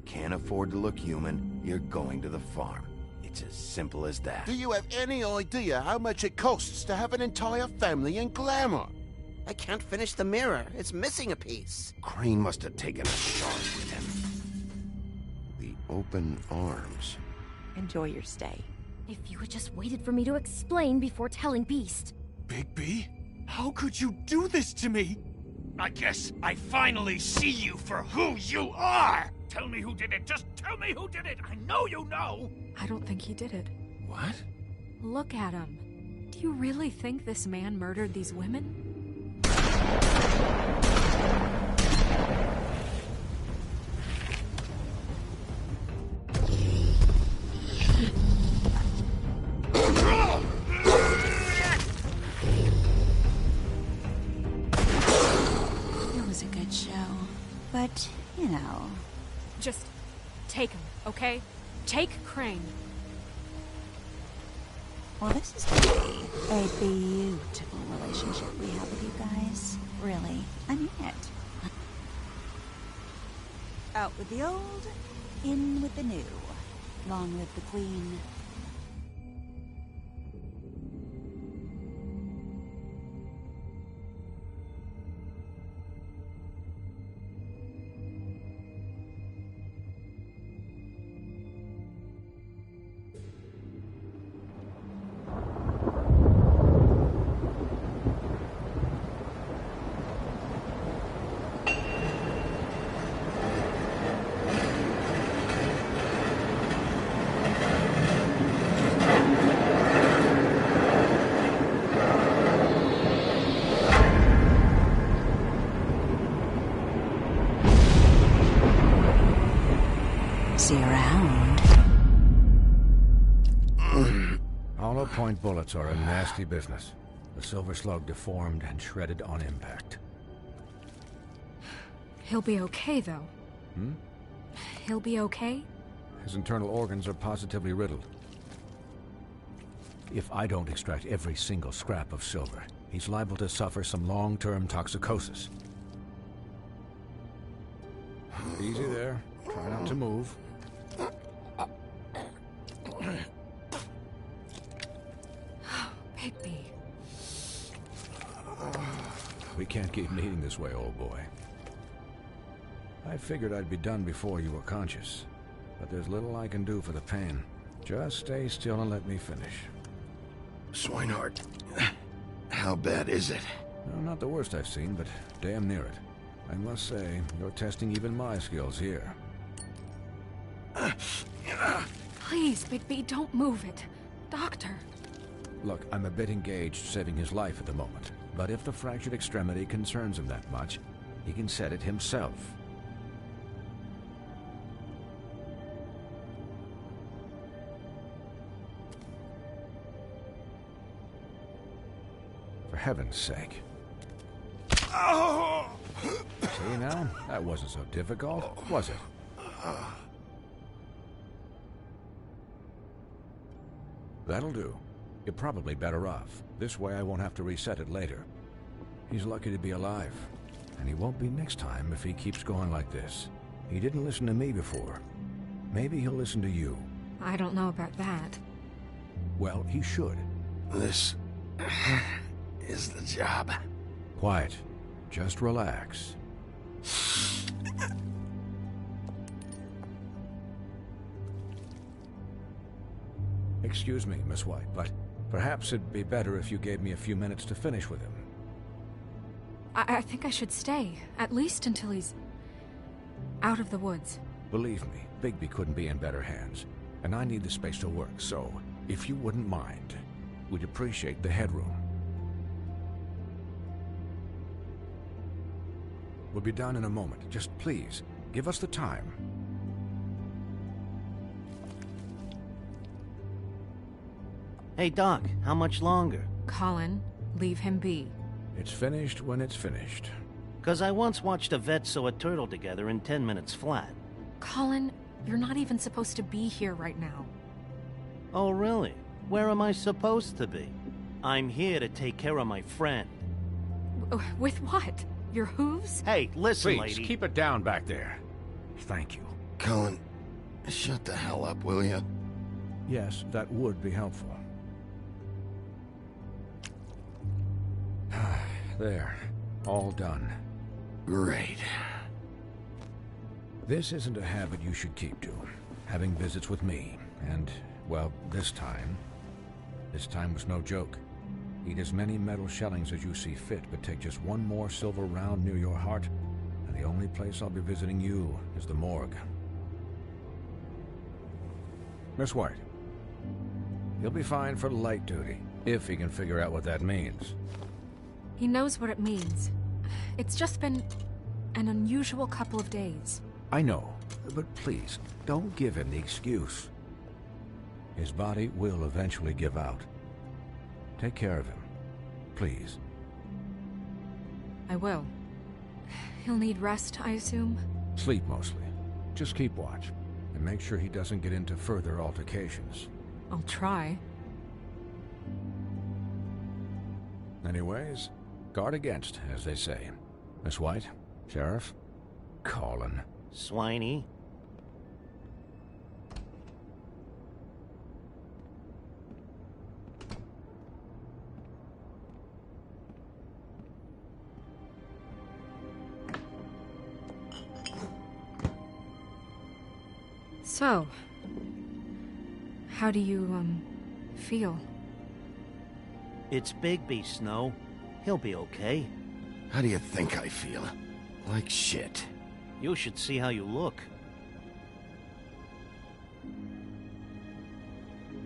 Can't afford to look human, you're going to the farm. It's as simple as that. Do you have any idea how much it costs to have an entire family in Glamour? I can't finish the mirror. It's missing a piece. Crane must have taken a shot with him. The open arms. Enjoy your stay. If you had just waited for me to explain before telling Beast. Bigby? How could you do this to me? I guess I finally see you for who you are! Tell me who did it! Just tell me who did it! I know you know! I don't think he did it. What? Look at him. Do you really think this man murdered these women? It was a good show. But, you know... Just take him, okay? Take Crane. Well, this is gonna be a beautiful relationship we have with you guys. Really. I mean it. Out with the old, in with the new. Long live the Queen. See you around. Hollow point bullets are a nasty business. The Silver Slug deformed and shredded on impact. He'll be okay, though. He'll be okay? His internal organs are positively riddled. If I don't extract every single scrap of silver, he's liable to suffer some long-term toxicosis. Easy there. Try not to move. Bigby. We can't keep meeting this way, old boy. I figured I'd be done before you were conscious, but there's little I can do for the pain. Just stay still and let me finish. Swinehart, how bad is it? No, not the worst I've seen, but damn near it. I must say, you're testing even my skills here. Please, Bigby, don't move it. Doctor. Look, I'm a bit engaged saving his life at the moment, but if the fractured extremity concerns him that much, he can set it himself. For heaven's sake. See now? That wasn't so difficult, was it? That'll do. You're probably better off. This way I won't have to reset it later. He's lucky to be alive. And he won't be next time if he keeps going like this. He didn't listen to me before. Maybe he'll listen to you. I don't know about that. Well, he should. This is the job. Quiet. Just relax. Excuse me, Miss White, but perhaps it'd be better if you gave me a few minutes to finish with him. I think I should stay, at least until he's out of the woods. Believe me, Bigby couldn't be in better hands, and I need the space to work, so if you wouldn't mind, we'd appreciate the headroom. We'll be done in a moment. Just please, give us the time. Hey, Doc, how much longer? Colin, leave him be. It's finished when it's finished. 'Cause I once watched a vet sew a turtle together in 10 minutes flat. Colin, you're not even supposed to be here right now. Oh, really? Where am I supposed to be? I'm here to take care of my friend. With what? Your hooves? Hey, listen, Please, lady. keep it down back there. Thank you. Cullen, shut the hell up, will you? Yes, that would be helpful. There. All done. Great. This isn't a habit you should keep to. Having visits with me, and, well, this time was no joke. Eat as many metal shellings as you see fit, but take just one more silver round near your heart, and the only place I'll be visiting you is the morgue. Miss White, he'll be fine for light duty, if he can figure out what that means. He knows what it means. It's just been an unusual couple of days. I know, but please, don't give him the excuse. His body will eventually give out. Take care of him, please. I will. He'll need rest, I assume? Sleep mostly. Just keep watch, and make sure he doesn't get into further altercations. I'll try. Anyways, guard against, as they say. Miss White, Sheriff, Cullen. Swiney. So, how do you, feel? It's Bigby, Snow. He'll be okay. How do you think I feel? Like shit. You should see how you look.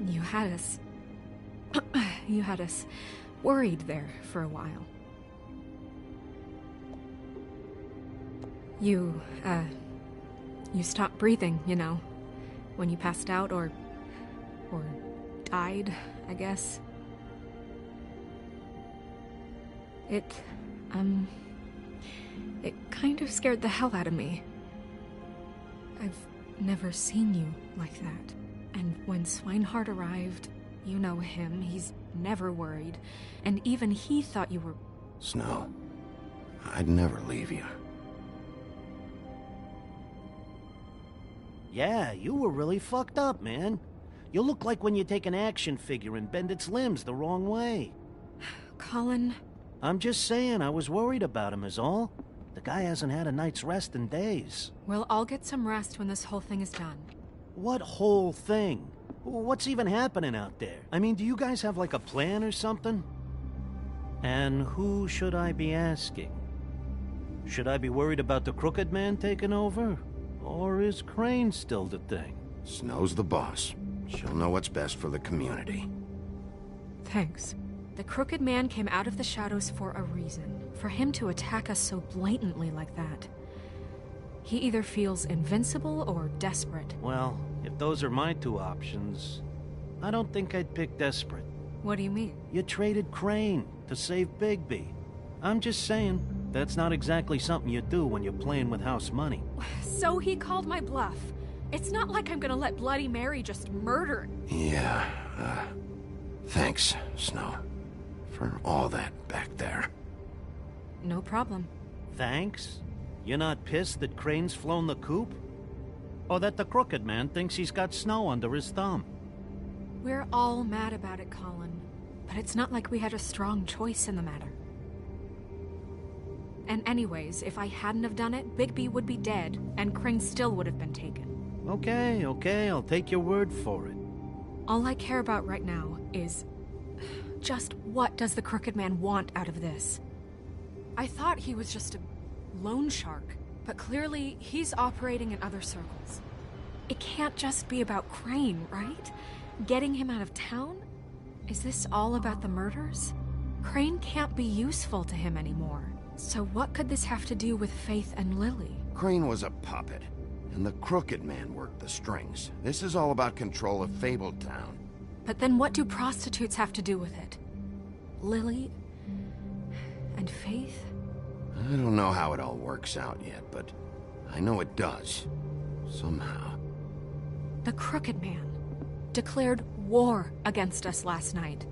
You had us... you had us worried there for a while. You stopped breathing, you know, when you passed out or died, I guess. It kind of scared the hell out of me. I've never seen you like that. And when Swinehart arrived, you know him, he's never worried. And even he thought you were... Snow, I'd never leave you. Yeah, you were really fucked up, man. You look like when you take an action figure and bend its limbs the wrong way. Cullen... I'm just saying, I was worried about him is all. The guy hasn't had a night's rest in days. We'll all get some rest when this whole thing is done. What whole thing? What's even happening out there? I mean, do you guys have like a plan or something? And who should I be asking? Should I be worried about the Crooked Man taking over? Or is Crane still the thing? Snow's the boss. She'll know what's best for the community. Thanks. The Crooked Man came out of the shadows for a reason. For him to attack us so blatantly like that. He either feels invincible or desperate. Well, if those are my two options, I don't think I'd pick desperate. What do you mean? You traded Crane to save Bigby. I'm just saying, that's not exactly something you do when you're playing with house money. So he called my bluff. It's not like I'm gonna let Bloody Mary just murder... Yeah, thanks, Snow. For all that back there. No problem. Thanks? You're not pissed that Crane's flown the coop? Or that the Crooked Man thinks he's got Snow under his thumb? We're all mad about it, Colin. But it's not like we had a strong choice in the matter. And anyways, if I hadn't have done it, Bigby would be dead, and Crane still would have been taken. Okay, I'll take your word for it. All I care about right now is... just what does the Crooked Man want out of this? I thought he was just a loan shark, but clearly he's operating in other circles. It can't just be about Crane, right? Getting him out of town? Is this all about the murders? Crane can't be useful to him anymore. So what could this have to do with Faith and Lily? Crane was a puppet, and the Crooked Man worked the strings. This is all about control of Fabletown. But then what do prostitutes have to do with it? Lily? And Faith? I don't know how it all works out yet, but I know it does. Somehow. The Crooked Man declared war against us last night.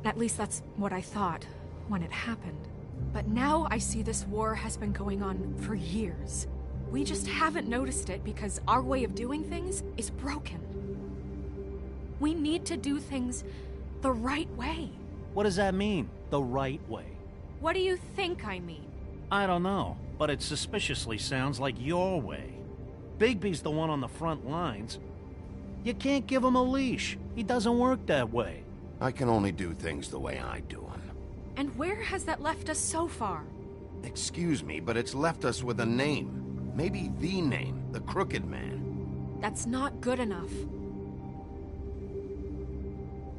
At least that's what I thought when it happened. But now I see this war has been going on for years. We just haven't noticed it because our way of doing things is broken. We need to do things the right way. What does that mean, the right way? What do you think I mean? I don't know, but it suspiciously sounds like your way. Bigby's the one on the front lines. You can't give him a leash. He doesn't work that way. I can only do things the way I do them. And where has that left us so far? Excuse me, but it's left us with a name. Maybe the name, the Crooked Man. That's not good enough.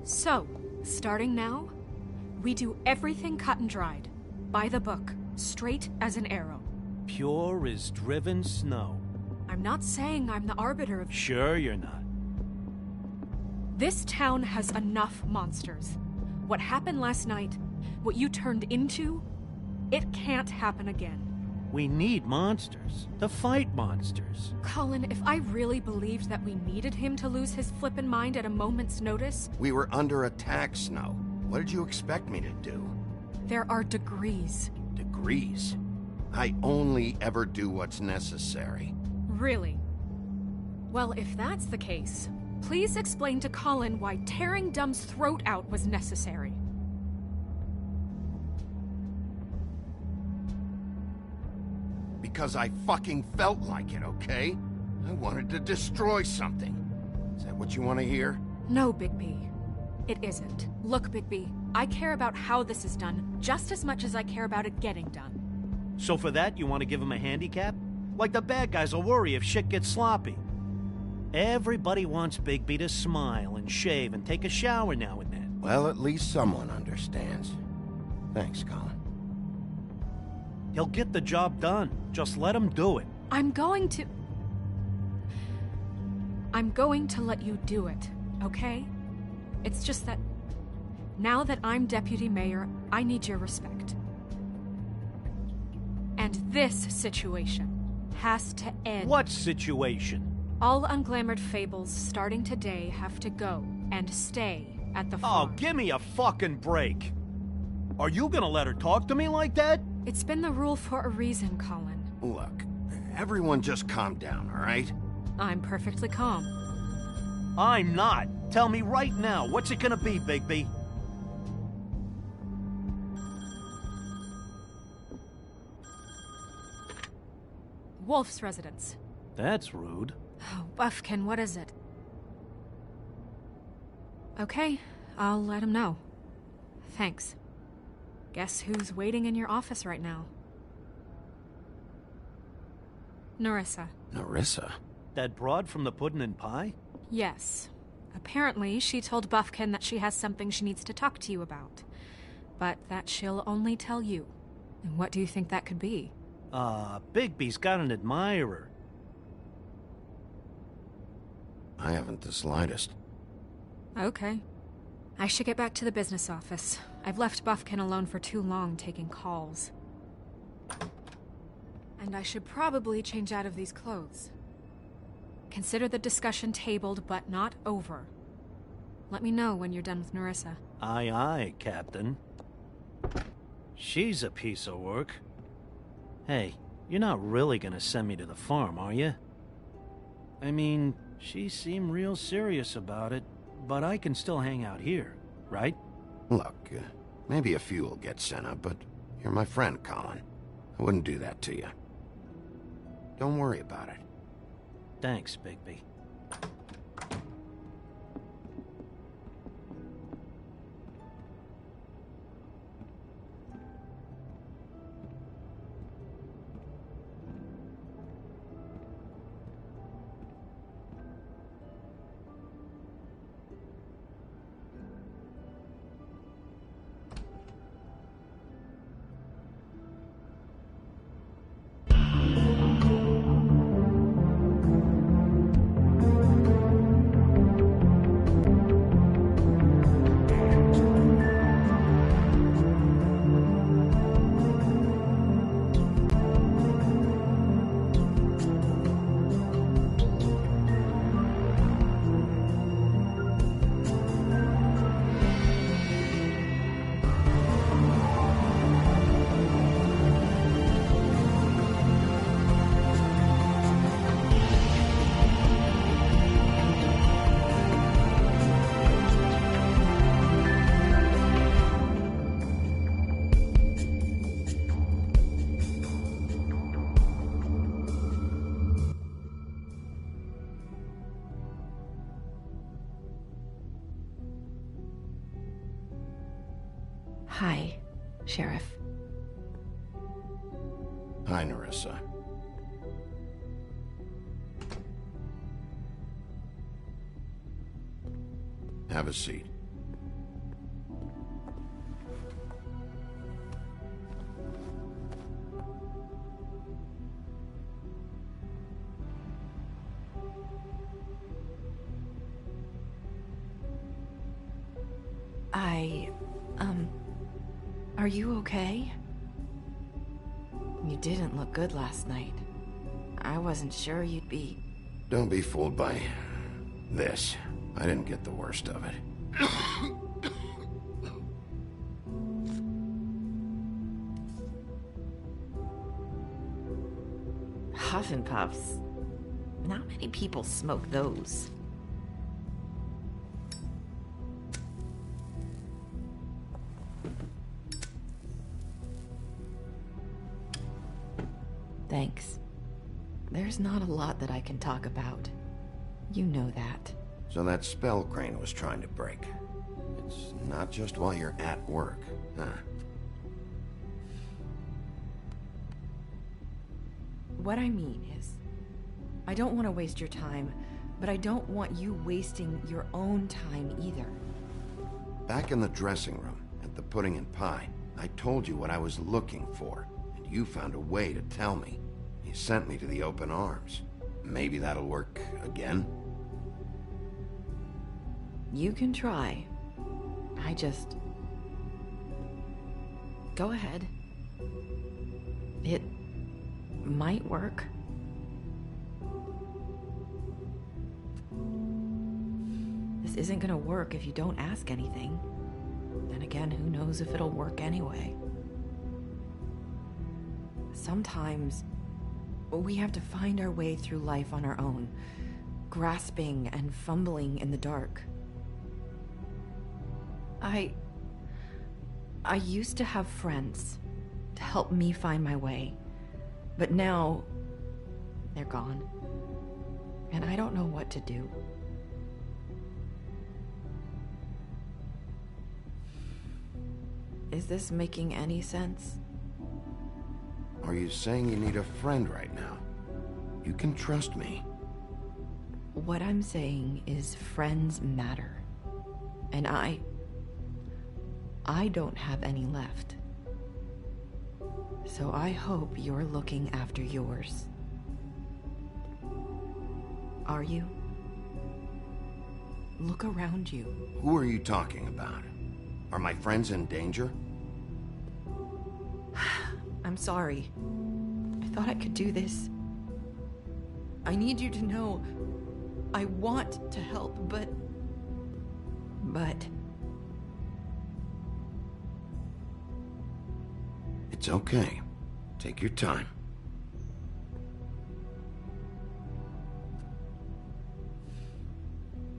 So, starting now, we do everything cut and dried. By the book, straight as an arrow. Pure as driven snow. I'm not saying I'm the arbiter of... Sure you're not. This town has enough monsters. What happened last night, what you turned into, it can't happen again. We need monsters to fight monsters. Colin, if I really believed that we needed him to lose his flippin' mind at a moment's notice... We were under attack, Snow. What did you expect me to do? There are degrees. Degrees? I only ever do what's necessary. Really? Well, if that's the case, please explain to Colin why tearing Dumb's throat out was necessary. Because I fucking felt like it, okay? I wanted to destroy something. Is that what you want to hear? No, Bigby. It isn't. Look, Bigby, I care about how this is done just as much as I care about it getting done. So for that, you want to give him a handicap? Like the bad guys will worry if shit gets sloppy. Everybody wants Bigby to smile and shave and take a shower now and then. Well, at least someone understands. Thanks, Colin. He'll get the job done. Just let him do it. I'm going to let you do it, okay? It's just that now that I'm deputy mayor, I need your respect. And this situation has to end. What situation? All unglamored fables starting today have to go and stay at the farm. Oh, give me a fucking break. Are you gonna let her talk to me like that? It's been the rule for a reason, Colin. Look, everyone just calm down, all right? I'm perfectly calm. I'm not. Tell me right now, what's it gonna be, Bigby? Wolf's residence. That's rude. Oh, Buffkin, what is it? Okay, I'll let him know. Thanks. Guess who's waiting in your office right now? Nerissa. Nerissa? That broad from the Puddin' and Pie? Yes. Apparently, she told Buffkin that she has something she needs to talk to you about. But that she'll only tell you. And what do you think that could be? Bigby's got an admirer. I haven't the slightest. Okay. I should get back to the business office. I've left Buffkin alone for too long taking calls. And I should probably change out of these clothes. Consider the discussion tabled, but not over. Let me know when you're done with Nerissa. Aye, aye, Captain. She's a piece of work. Hey, you're not really gonna send me to the farm, are you? I mean, she seemed real serious about it, but I can still hang out here, right? Look, maybe a few will get sent up, but you're my friend, Colin. I wouldn't do that to you. Don't worry about it. Thanks, Bigby. Hi, Sheriff. Hi, Nerissa. Have a seat. Are you okay? You didn't look good last night. I wasn't sure you'd be... Don't be fooled by this. I didn't get the worst of it. Huff and Puffs. Not many people smoke those. Thanks. There's not a lot that I can talk about. You know that. So that spell Crane was trying to break. It's not just while you're at work, huh? What I mean is, I don't want to waste your time, but I don't want you wasting your own time either. Back in the dressing room, at the Pudding and Pie, I told you what I was looking for, and you found a way to tell me. You sent me to the open arms. Maybe that'll work again? You can try. I just... Go ahead. It might work. This isn't gonna work if you don't ask anything. Then again, who knows if it'll work anyway. Sometimes we have to find our way through life on our own, grasping and fumbling in the dark. I used to have friends to help me find my way, but now they're gone, and I don't know what to do. Is this making any sense? Are you saying you need a friend right now? You can trust me. What I'm saying is friends matter. And I don't have any left. So I hope you're looking after yours. Are you? Look around you. Who are you talking about? Are my friends in danger? I'm sorry. I thought I could do this. I need you to know I want to help, but... It's okay. Take your time.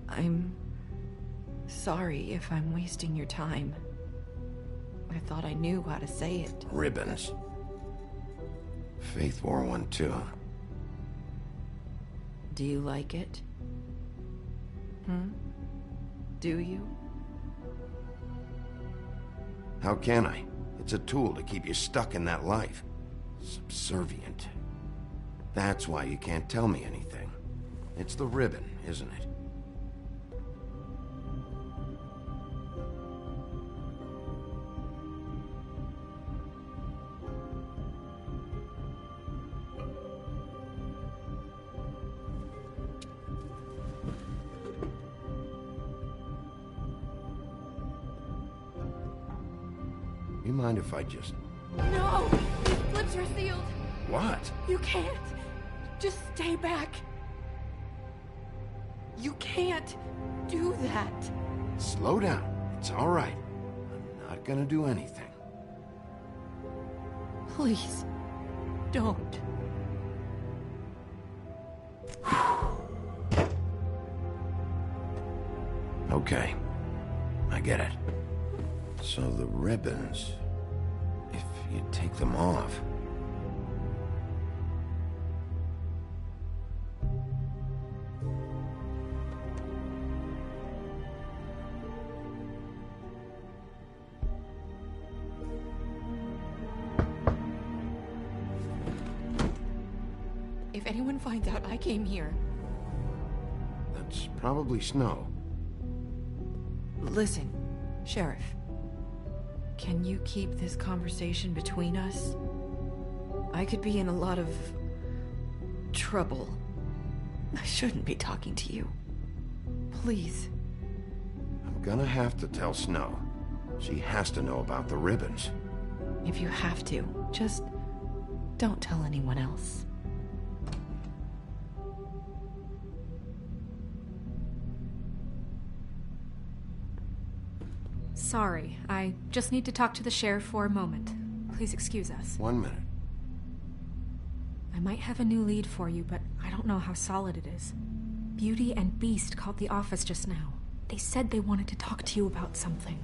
I'm sorry if I'm wasting your time. I thought I knew how to say it. Ribbons. Faith wore one too. Do you like it? Do you? How can I? It's a tool to keep you stuck in that life. Subservient. That's why you can't tell me anything. It's the ribbon, isn't it? You mind if I just... No! These flips are sealed! What? You can't! Just stay back! You can't do that! Slow down. It's all right. I'm not gonna do anything. Please, don't. Okay. I get it. So the ribbons... if you take them off... If anyone finds out I came here... That's probably Snow. Listen, Sheriff. Can you keep this conversation between us? I could be in a lot of... trouble. I shouldn't be talking to you. Please. I'm gonna have to tell Snow. She has to know about the ribbons. If you have to, just don't tell anyone else. Sorry, I just need to talk to the sheriff for a moment. Please excuse us. 1 minute. I might have a new lead for you, but I don't know how solid it is. Beauty and Beast called the office just now. They said they wanted to talk to you about something.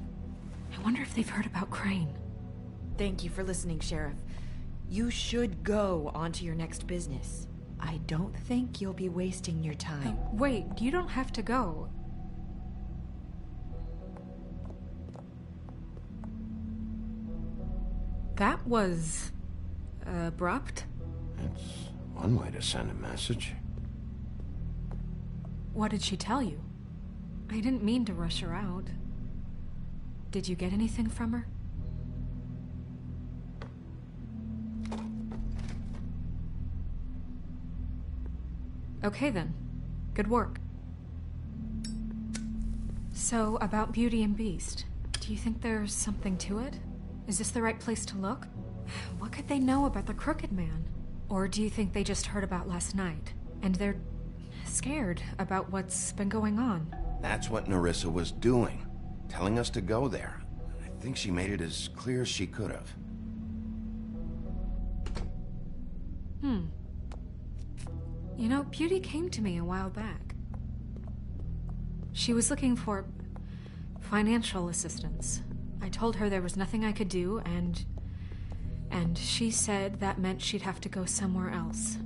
I wonder if they've heard about Crane. Thank you for listening, Sheriff. You should go on to your next business. I don't think you'll be wasting your time. Wait, you don't have to go. That was... abrupt? It's one way to send a message. What did she tell you? I didn't mean to rush her out. Did you get anything from her? Okay then. Good work. So, about Beauty and Beast, do you think there's something to it? Is this the right place to look? What could they know about the Crooked Man? Or do you think they just heard about last night, and they're scared about what's been going on? That's what Nerissa was doing. Telling us to go there. I think she made it as clear as she could have. You know, Beauty came to me a while back. She was looking for financial assistance. I told her there was nothing I could do, and she said that meant she'd have to go somewhere else.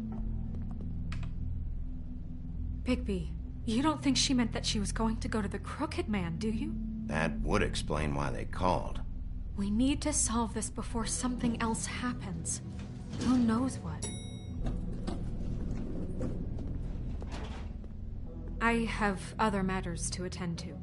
Bigby, you don't think she meant that she was going to go to the Crooked Man, do you? That would explain why they called. We need to solve this before something else happens. Who knows what? I have other matters to attend to.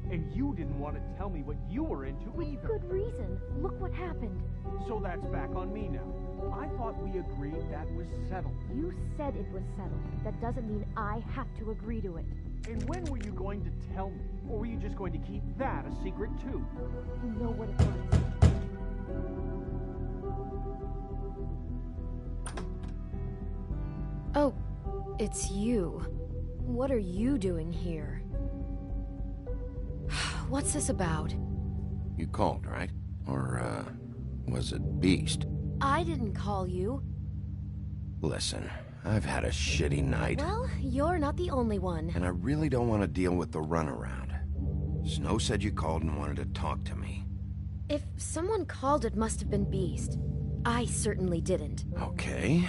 And you didn't want to tell me what you were into either. Good reason. Look what happened. So that's back on me now. I thought we agreed that was settled. You said it was settled. That doesn't mean I have to agree to it. And when were you going to tell me? Or were you just going to keep that a secret too? You know what it was. Oh, it's you. What are you doing here? What's this about? You called, right? Or, was it Beast? I didn't call you. Listen, I've had a shitty night. Well, you're not the only one. And I really don't want to deal with the runaround. Snow said you called and wanted to talk to me. If someone called, it must have been Beast. I certainly didn't. Okay,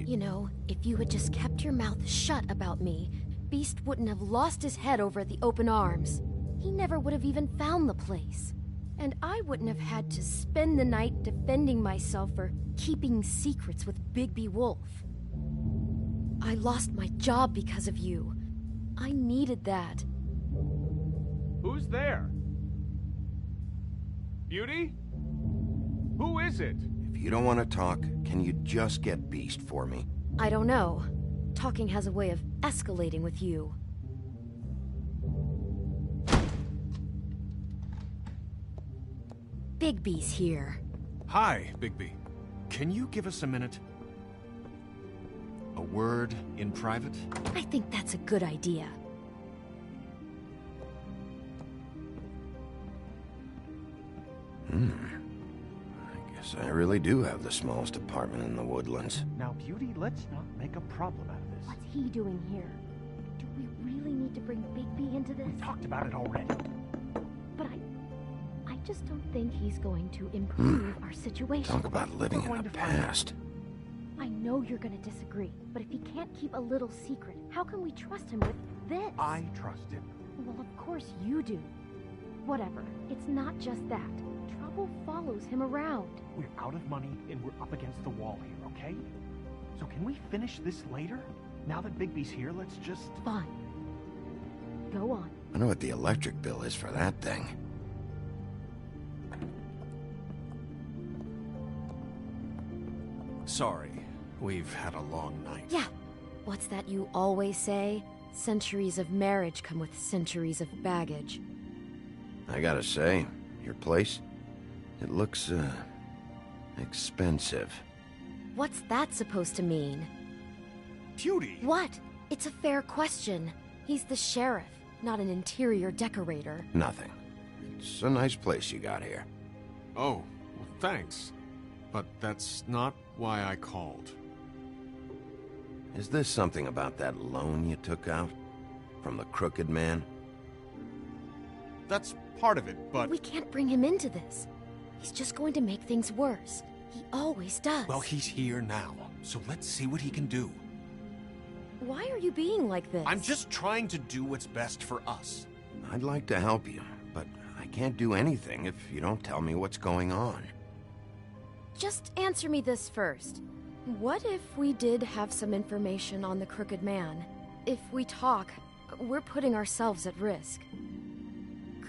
You know, if you had just kept your mouth shut about me, Beast wouldn't have lost his head over at the Open Arms. He never would have even found the place. And I wouldn't have had to spend the night defending myself for keeping secrets with Bigby Wolf. I lost my job because of you. I needed that. Who's there? Beauty? Who is it? If you don't want to talk, can you just get Beast for me? I don't know. Talking has a way of escalating with you. Bigby's here. Hi, Bigby. Can you give us a minute? A word in private? I think that's a good idea. I guess I really do have the smallest apartment in the Woodlands. Now, Beauty, let's not make a problem out of this. What's he doing here? Do we really need to bring Bigby into this? We talked about it already. But I just don't think he's going to improve our situation. Talk about living in the past. I know you're gonna disagree, but if he can't keep a little secret, how can we trust him with this? I trust him. Well, of course you do. Whatever. It's not just that. Trouble follows him around. We're out of money and we're up against the wall here, okay? So can we finish this later? Now that Bigby's here, let's just... Fine. Go on. I wonder what the electric bill is for that thing. Sorry, we've had a long night. Yeah. What's that you always say? Centuries of marriage come with centuries of baggage. I gotta say, your place, it looks, expensive. What's that supposed to mean? Beauty! What? It's a fair question. He's the sheriff, not an interior decorator. Nothing. It's a nice place you got here. Oh, well, thanks. But that's not why I called. Is this something about that loan you took out? From the Crooked Man? That's part of it, but... We can't bring him into this. He's just going to make things worse. He always does. Well, he's here now, so let's see what he can do. Why are you being like this? I'm just trying to do what's best for us. I'd like to help you, but I can't do anything if you don't tell me what's going on. Just answer me this first. What if we did have some information on the Crooked Man? If we talk, we're putting ourselves at risk.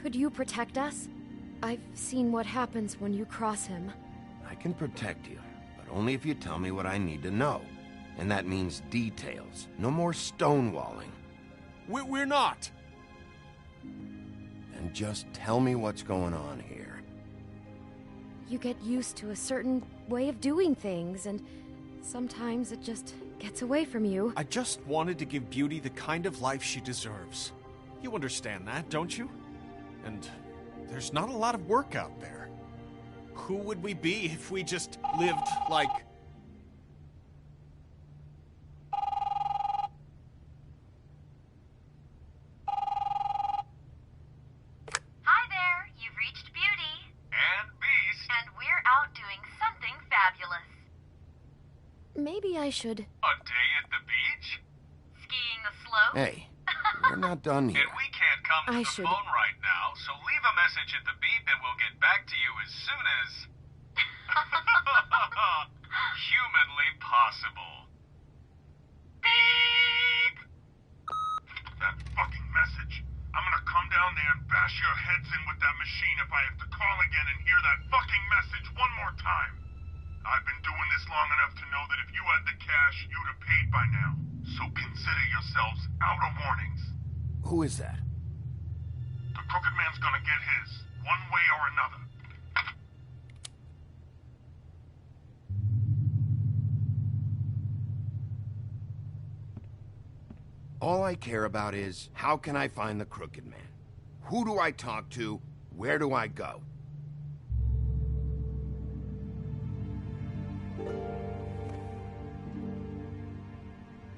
Could you protect us? I've seen what happens when you cross him. I can protect you, but only if you tell me what I need to know. And that means details. No more stonewalling. We're not! And just tell me what's going on here. You get used to a certain way of doing things, and sometimes it just gets away from you. I just wanted to give Beauty the kind of life she deserves. You understand that, don't you? And there's not a lot of work out there. Who would we be if we just lived like... Hi there, you've reached Beauty. And Beast. And we're out doing something fabulous. Maybe I should... A day at the beach? Skiing the slope? Hey, we're not done here. And we can't come to I the should- phone right now, so leave a message at the beep and we'll get back to you as soon as... humanly possible. Beep! That fucking message. I'm gonna come down there and bash your heads in with that machine if I have to call again and hear that fucking message one more time. I've been doing this long enough to know that if you had the cash, you'd have paid by now. So consider yourselves out of warnings. Who is that? The Crooked Man's gonna get his, one way or another. All I care about is, how can I find the Crooked Man? Who do I talk to? Where do I go?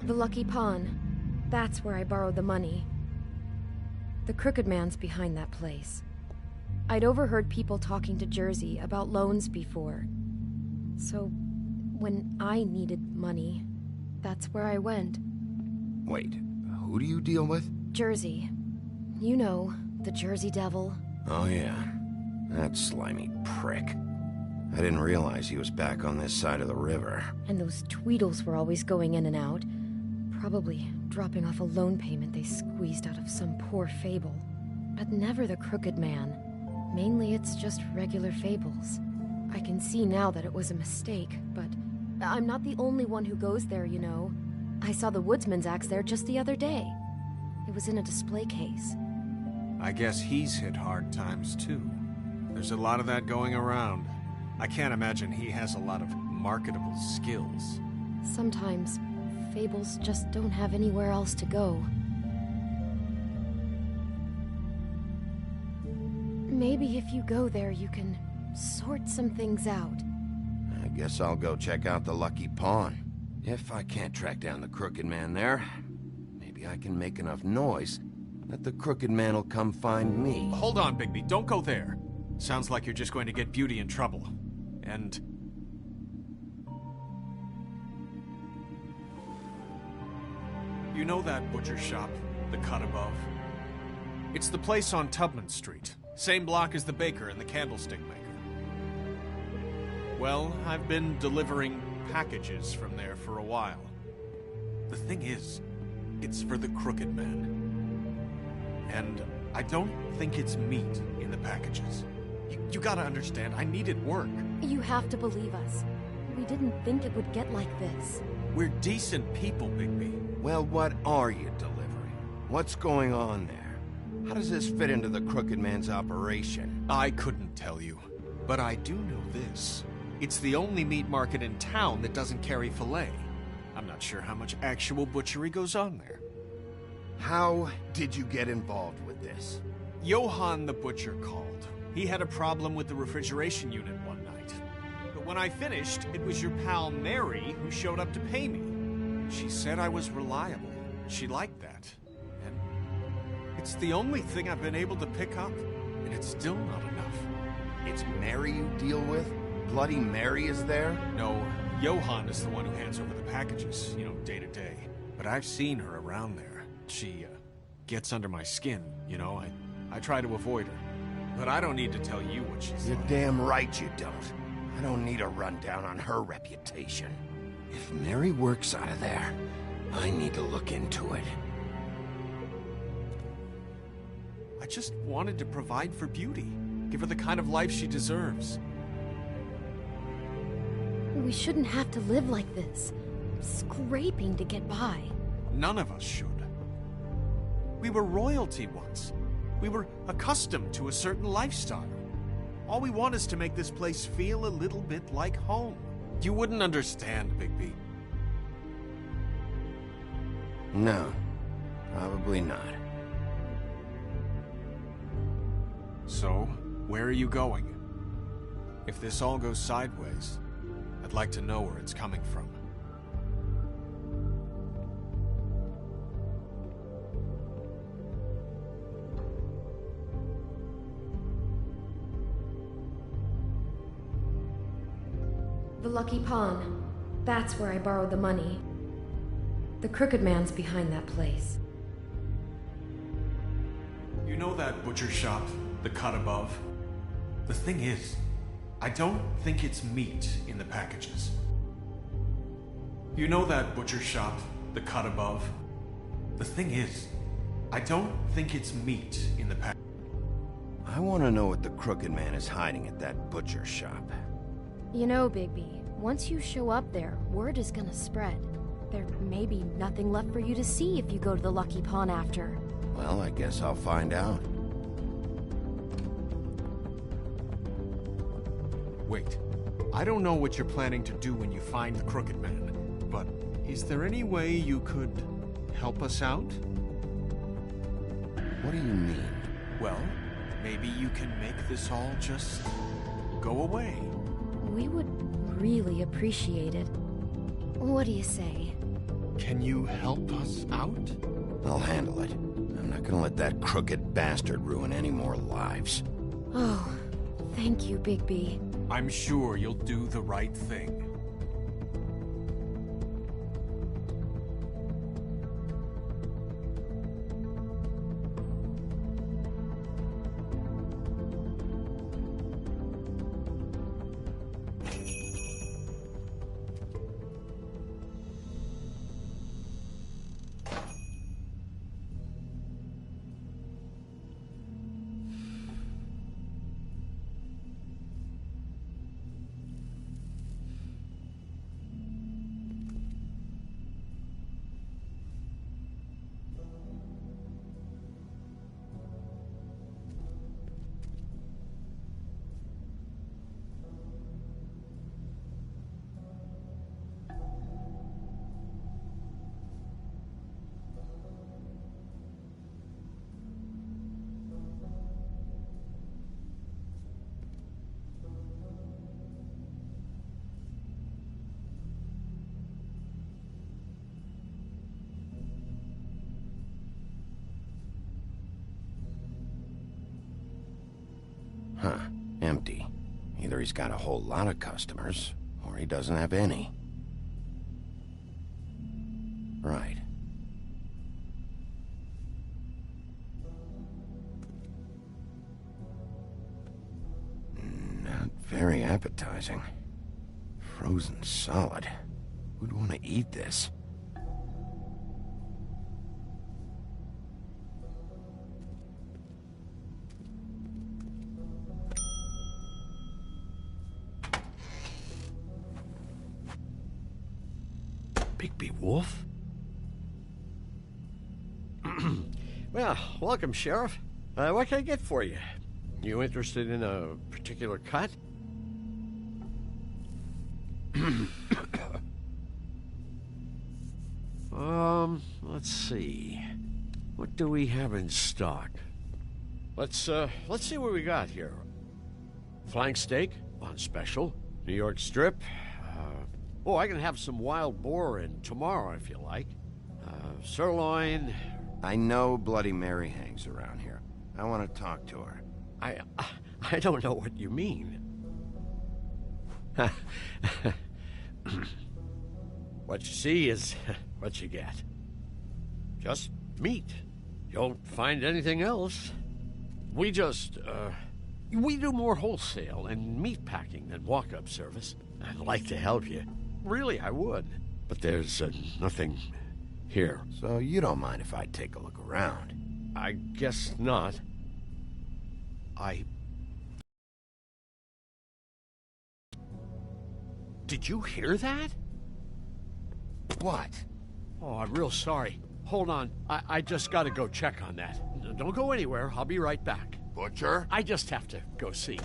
The Lucky Pawn. That's where I borrowed the money. The Crooked Man's behind that place. I'd overheard people talking to Jersey about loans before. So, when I needed money, that's where I went. Wait, who do you deal with? Jersey. You know, the Jersey Devil. Oh yeah, that slimy prick. I didn't realize he was back on this side of the river. And those Tweedles were always going in and out. Probably dropping off a loan payment they squeezed out of some poor fable. But never the Crooked Man. Mainly it's just regular fables. I can see now that it was a mistake, but I'm not the only one who goes there, you know. I saw the Woodsman's axe there just the other day. It was in a display case. I guess he's hit hard times, too. There's a lot of that going around. I can't imagine he has a lot of marketable skills. Sometimes, fables just don't have anywhere else to go. Maybe if you go there, you can sort some things out. I guess I'll go check out the Lucky Pawn. If I can't track down the Crooked Man there, maybe I can make enough noise that the Crooked Man will come find me. Hold on, Bigby. Don't go there. Sounds like you're just going to get Beauty in trouble. And... You know that butcher shop, the cut above? It's the place on Tubman Street. Same block as the baker and the candlestick maker. Well, I've been delivering packages from there for a while. The thing is, it's for the Crooked Man. And I don't think it's meat in the packages. You gotta understand, I needed work. You have to believe us. We didn't think it would get like this. We're decent people, Bigby. Well, what are you delivering? What's going on there? How does this fit into the Crooked Man's operation? I couldn't tell you, but I do know this. It's the only meat market in town that doesn't carry filet. I'm not sure how much actual butchery goes on there. How did you get involved with this? Johann the butcher called. He had a problem with the refrigeration unit one night. But when I finished, it was your pal Mary who showed up to pay me. She said I was reliable. She liked that. And it's the only thing I've been able to pick up, and it's still not enough. It's Mary you deal with? Bloody Mary is there? No, Johann is the one who hands over the packages, day to day. But I've seen her around there. She, gets under my skin, I try to avoid her. But I don't need to tell you what she's You're like. damn right you don't. I don't need a rundown on her reputation. If Mary works out of there, I need to look into it. I just wanted to provide for Beauty. Give her the kind of life she deserves. We shouldn't have to live like this, scraping to get by. None of us should. We were royalty once. We were accustomed to a certain lifestyle. All we want is to make this place feel a little bit like home. You wouldn't understand, Bigby. No, probably not. So, where are you going? If this all goes sideways, I'd like to know where it's coming from. The Lucky Pawn. That's where I borrowed the money. The Crooked Man's behind that place. You know that butcher shop, the cut above? The thing is, I don't think it's meat in the packages. You know that butcher shop, the cut above? The thing is, I don't think it's meat in the pack. I want to know what the Crooked Man is hiding at that butcher shop. You know, Bigby, once you show up there, word is gonna spread. There may be nothing left for you to see if you go to the Lucky Pawn after. Well, I guess I'll find out. Wait, I don't know what you're planning to do when you find the Crooked Man, but is there any way you could help us out? What do you mean? Well, maybe you can make this all just go away. We would really appreciate it. What do you say? Can you help us out? I'll handle it. I'm not gonna let that crooked bastard ruin any more lives. Oh, thank you, Bigby. I'm sure you'll do the right thing. Huh. Empty. Either he's got a whole lot of customers, or he doesn't have any. Right. Very appetizing. Frozen solid. Who'd want to eat this? Bigby Wolf? Well, welcome, Sheriff. What can I get for you? You interested in a particular cut? Let's see. What do we have in stock? Let's see what we got here. Flank steak on special. New York strip. Oh, I can have some wild boar in tomorrow if you like. Sirloin. I know Bloody Mary hangs around here. I want to talk to her. I don't know what you mean. What you see is what you get. Just meat. You don't find anything else. We just, we do more wholesale and meat packing than walk-up service. I'd like to help you. Really, I would. But there's nothing here. So you don't mind if I take a look around? I guess not. Did you hear that? What? Oh, I'm real sorry. Hold on. I just gotta go check on that. Don't go anywhere. I'll be right back. Butcher? I just have to go see.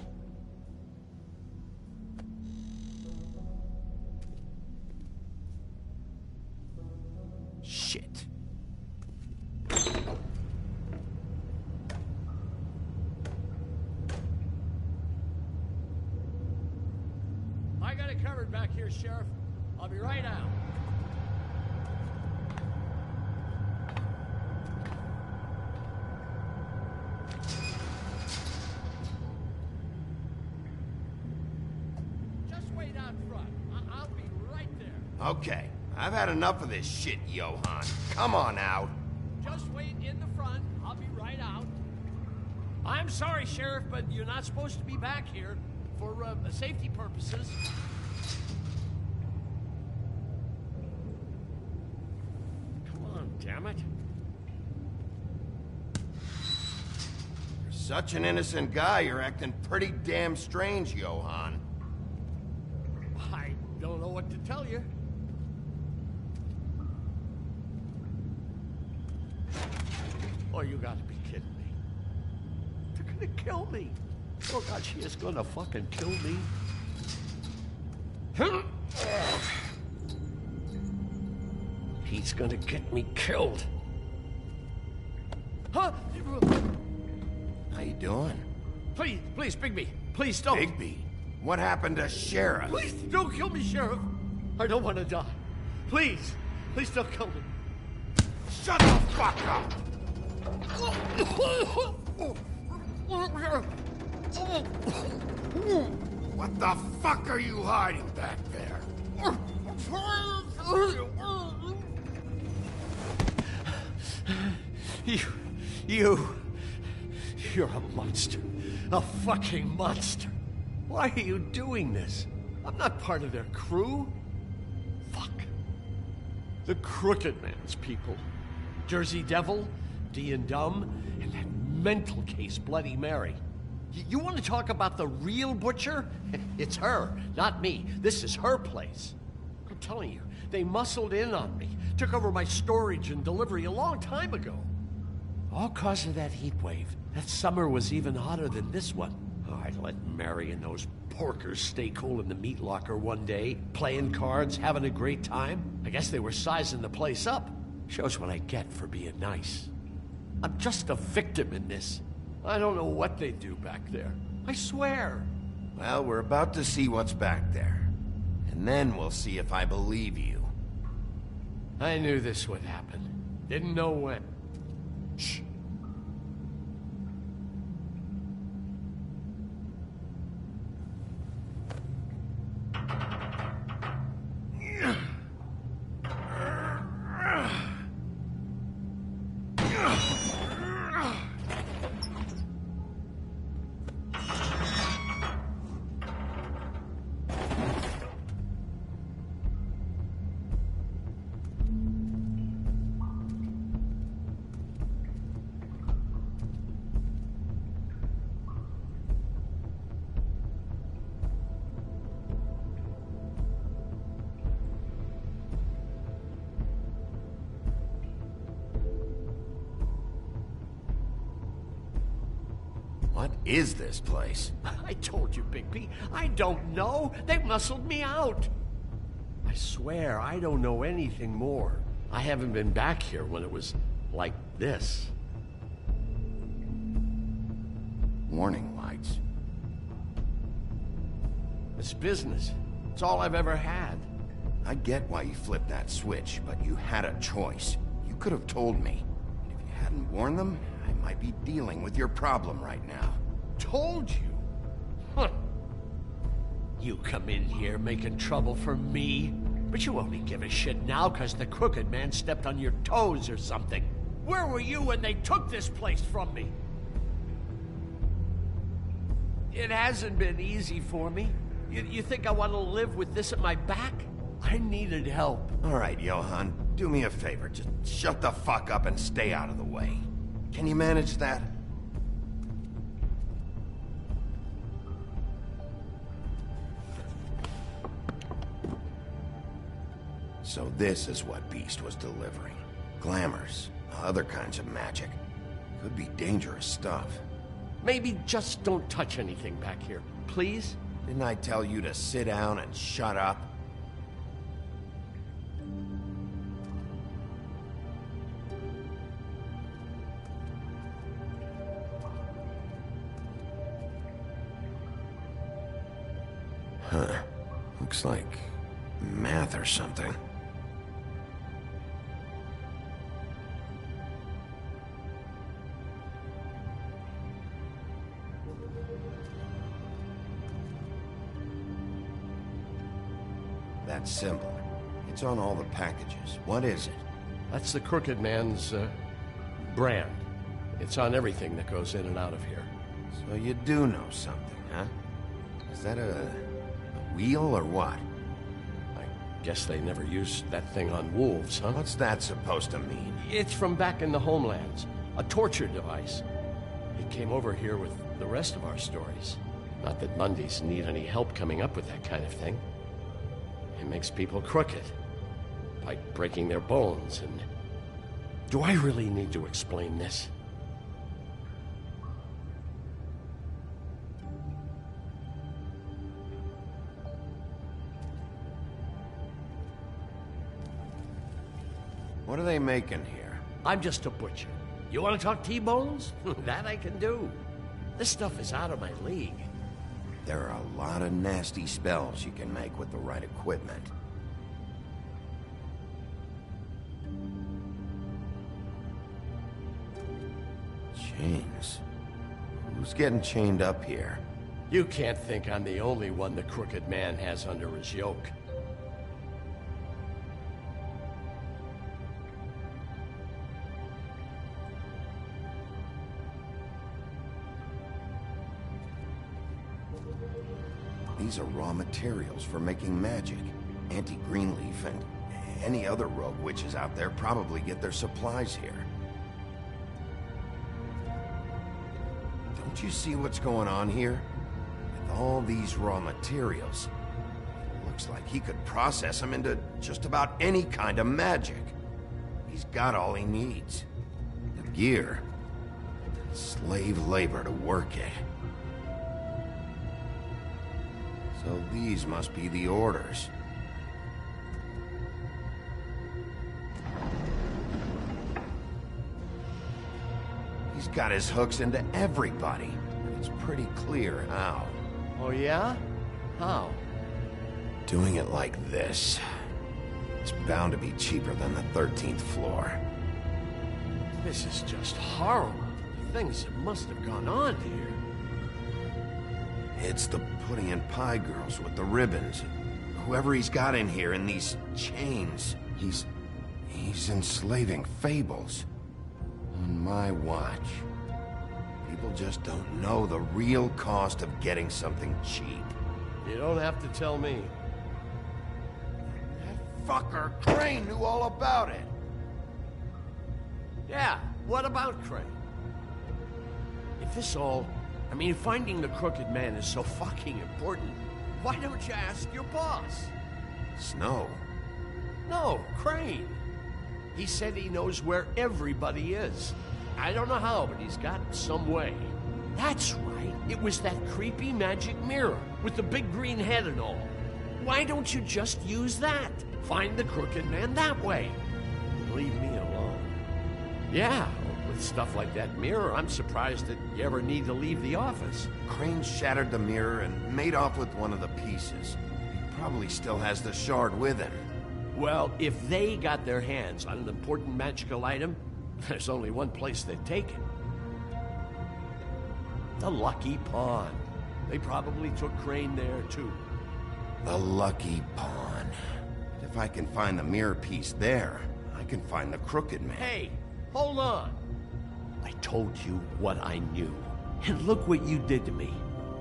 Shit. I got it covered back here, Sheriff. I'll be right out. Just wait out front. I'll be right there. Okay, I've had enough of this shit, Johann. Come on out. Just wait in the front. I'll be right out. I'm sorry, Sheriff, but you're not supposed to be back here for safety purposes. Come on, damn it. You're such an innocent guy, you're acting pretty damn strange, Johann. I don't know what to tell you. Oh, you gotta be kidding me. They're gonna kill me. Oh, God, she is gonna fucking kill me. He's gonna get me killed. Huh? How you doing? Please, Bigby. Please don't. Bigby? What happened to Sheriff? Please don't kill me, Sheriff. I don't want to die. Please don't kill me. Shut the fuck up! What the fuck are you hiding back there? You're a monster. A fucking monster. Why are you doing this? I'm not part of their crew. Fuck. The Crooked Man's people. Jersey Devil, D and Dumb, and that mental case, Bloody Mary. You want to talk about the real butcher? It's her, not me. This is her place. I'm telling you, they muscled in on me, took over my storage and delivery a long time ago. All cause of that heat wave. That summer was even hotter than this one. Oh, I let Mary and those porkers stay cool in the meat locker one day, playing cards, having a great time. I guess they were sizing the place up. Shows what I get for being nice. I'm just a victim in this. I don't know what they do back there. I swear. Well, we're about to see what's back there. And then we'll see if I believe you. I knew this would happen. Didn't know when. Shh. What is this place? I told you, Bigby. I don't know. They muscled me out. I swear, I don't know anything more. I haven't been back here when it was like this. Warning lights. It's business. It's all I've ever had. I get why you flipped that switch, but you had a choice. You could have told me. If you hadn't warned them, I might be dealing with your problem right now. Told you? Huh. You come in here making trouble for me, but you only give a shit now because the Crooked Man stepped on your toes or something. Where were you when they took this place from me? It hasn't been easy for me. You think I want to live with this at my back? I needed help. All right, Johann, do me a favor. Just shut the fuck up and stay out of the way. Can you manage that? So this is what Beast was delivering. Glamours, other kinds of magic. Could be dangerous stuff. Maybe just don't touch anything back here, please? Didn't I tell you to sit down and shut up? Huh. Looks like math or something. That symbol. It's on all the packages. What is it? That's the Crooked Man's, brand. It's on everything that goes in and out of here. So you do know something, huh? Is that a wheel or what? I guess they never used that thing on wolves, huh? What's that supposed to mean? It's from back in the homelands. A torture device. It came over here with the rest of our stories. Not that Mundies need any help coming up with that kind of thing. It makes people crooked. Like breaking their bones and... Do I really need to explain this? What are they making here? I'm just a butcher. You want to talk T-bones? That I can do. This stuff is out of my league. There are a lot of nasty spells you can make with the right equipment. Chains. Who's getting chained up here? You can't think I'm the only one the Crooked Man has under his yoke. These are raw materials for making magic. Auntie Greenleaf and any other rogue witches out there probably get their supplies here. Don't you see what's going on here? With all these raw materials, it looks like he could process them into just about any kind of magic. He's got all he needs. The gear, slave labor to work it. So these must be the orders. He's got his hooks into everybody. It's pretty clear how. Oh yeah? How? Doing it like this. It's bound to be cheaper than the 13th floor. This is just horrible. The things that must have gone on here. It's the pudding and pie girls with the ribbons. Whoever he's got in here in these chains, he's enslaving fables. On my watch. People just don't know the real cost of getting something cheap. You don't have to tell me. That fucker Crane knew all about it. Yeah, what about Crane? If this all... I mean, finding the Crooked Man is so fucking important, why don't you ask your boss? Snow? No, Crane. He said he knows where everybody is. I don't know how, but he's got some way. That's right. It was that creepy magic mirror with the big green head and all. Why don't you just use that? Find the Crooked Man that way. Leave me alone. Yeah, with stuff like that mirror, I'm surprised that you ever need to leave the office. Crane shattered the mirror and made off with one of the pieces. He probably still has the shard with him. Well, if they got their hands on an important magical item, there's only one place they'd take it. The Lucky Pawn. They probably took Crane there, too. The Lucky Pawn. If I can find the mirror piece there, I can find the Crooked Man. Hey, hold on. I told you what I knew. And look what you did to me.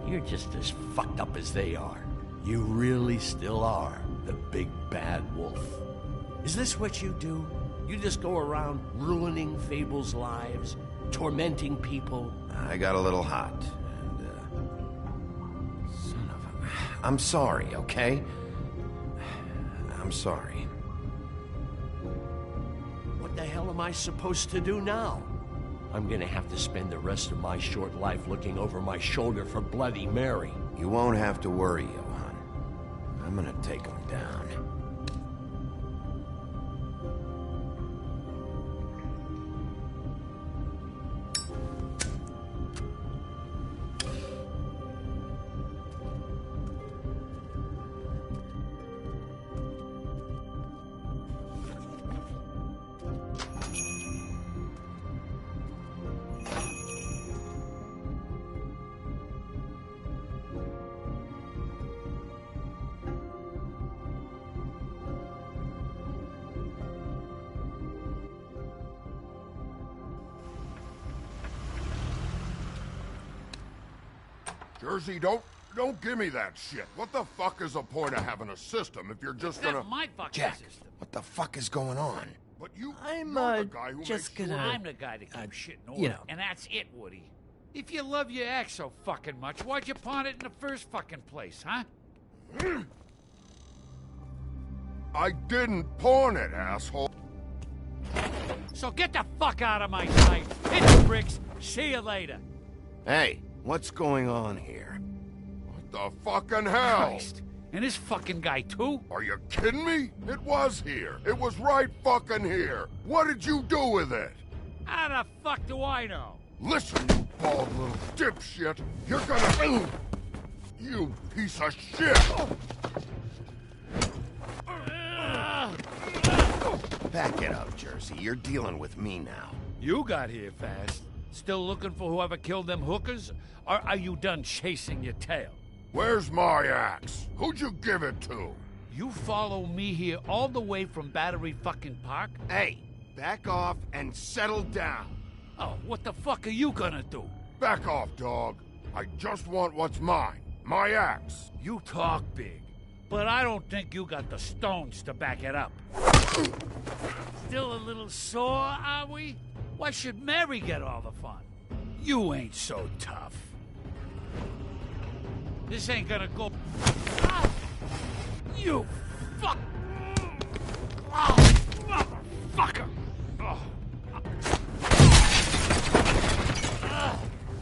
You're just as fucked up as they are. You really still are the big bad wolf. Is this what you do? You just go around ruining Fable's lives, tormenting people? I got a little hot, and, son of a... I'm sorry, okay? I'm sorry. What the hell am I supposed to do now? I'm gonna have to spend the rest of my short life looking over my shoulder for Bloody Mary. You won't have to worry, Johan. I'm gonna take him down. Jersey, don't give me that shit. What the fuck is the point of having a system if you're just gonna... That's my fucking Jack, system. what the fuck is going on? But you... I'm, you're the guy who just makes gonna... I'm the guy that keeps shit in order, you know. and that's it, Woody. If you love your ex so fucking much, why'd you pawn it in the first fucking place, huh? I didn't pawn it, asshole. So get the fuck out of my sight. Hit the bricks. See you later. Hey, what's going on here? What the fucking hell? Christ. And this fucking guy, too? Are you kidding me? It was here. It was right fucking here. What did you do with it? How the fuck do I know? Listen, you bald little dipshit. You're gonna... You piece of shit! Back it up, Jersey. You're dealing with me now. You got here fast. Still looking for whoever killed them hookers? Or are you done chasing your tail? Where's my axe? Who'd you give it to? You follow me here all the way from Battery fucking Park? Hey, back off and settle down. Oh, what the fuck are you gonna do? Back off, dog. I just want what's mine. My axe. You talk big, but I don't think you got the stones to back it up. Still a little sore, are we? Why should Mary get all the fun? You ain't so tough. This ain't gonna go... Ah! You fuck... Oh, motherfucker! Oh.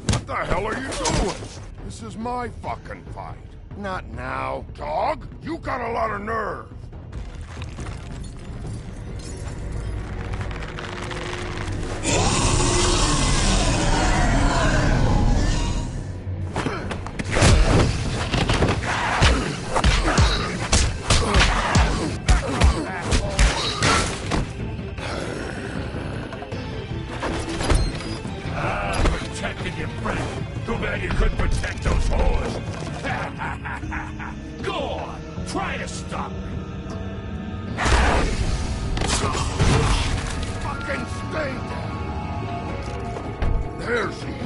What the hell are you doing? This is my fucking fight. Not now. Dog, you got a lot of nerve. Protected your friend. Too bad you couldn't protect those whores. Go on, try to stop me. Fucking stay down. There she is.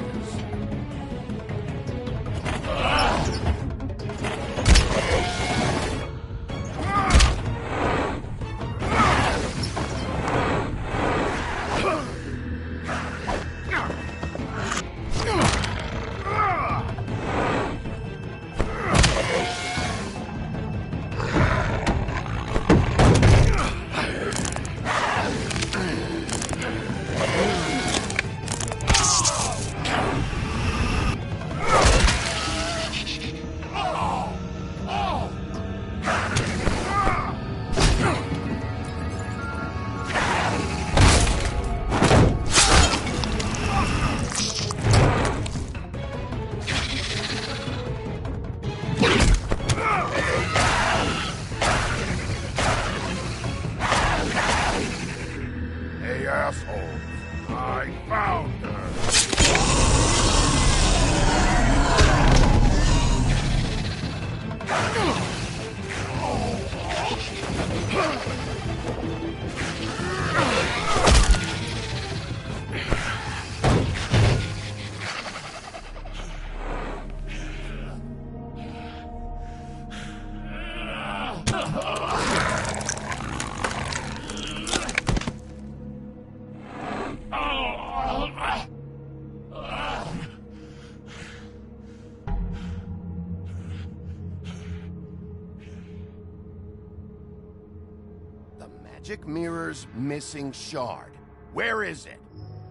Magic Mirror's missing shard. Where is it?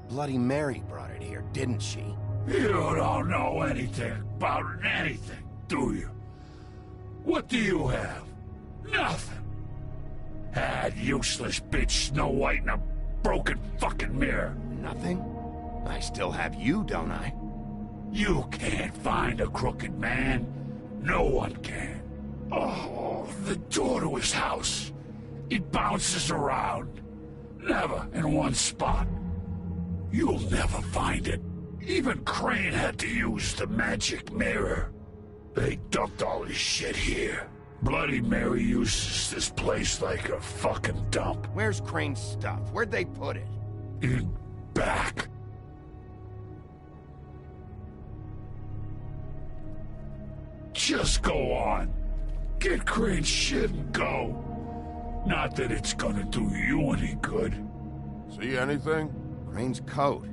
Bloody Mary brought it here, didn't she? You don't know anything about anything, do you? What do you have? Nothing. That useless bitch Snow White in a broken fucking mirror. Nothing? I still have you, don't I? You can't find a crooked man. No one can. Oh, the door to his house. It bounces around. Never in one spot. You'll never find it. Even Crane had to use the magic mirror. They dumped all his shit here. Bloody Mary uses this place like a fucking dump. Where's Crane's stuff? Where'd they put it? In back. Just go on. Get Crane's shit and go. Not that it's gonna do you any good. See anything? Crane's coat.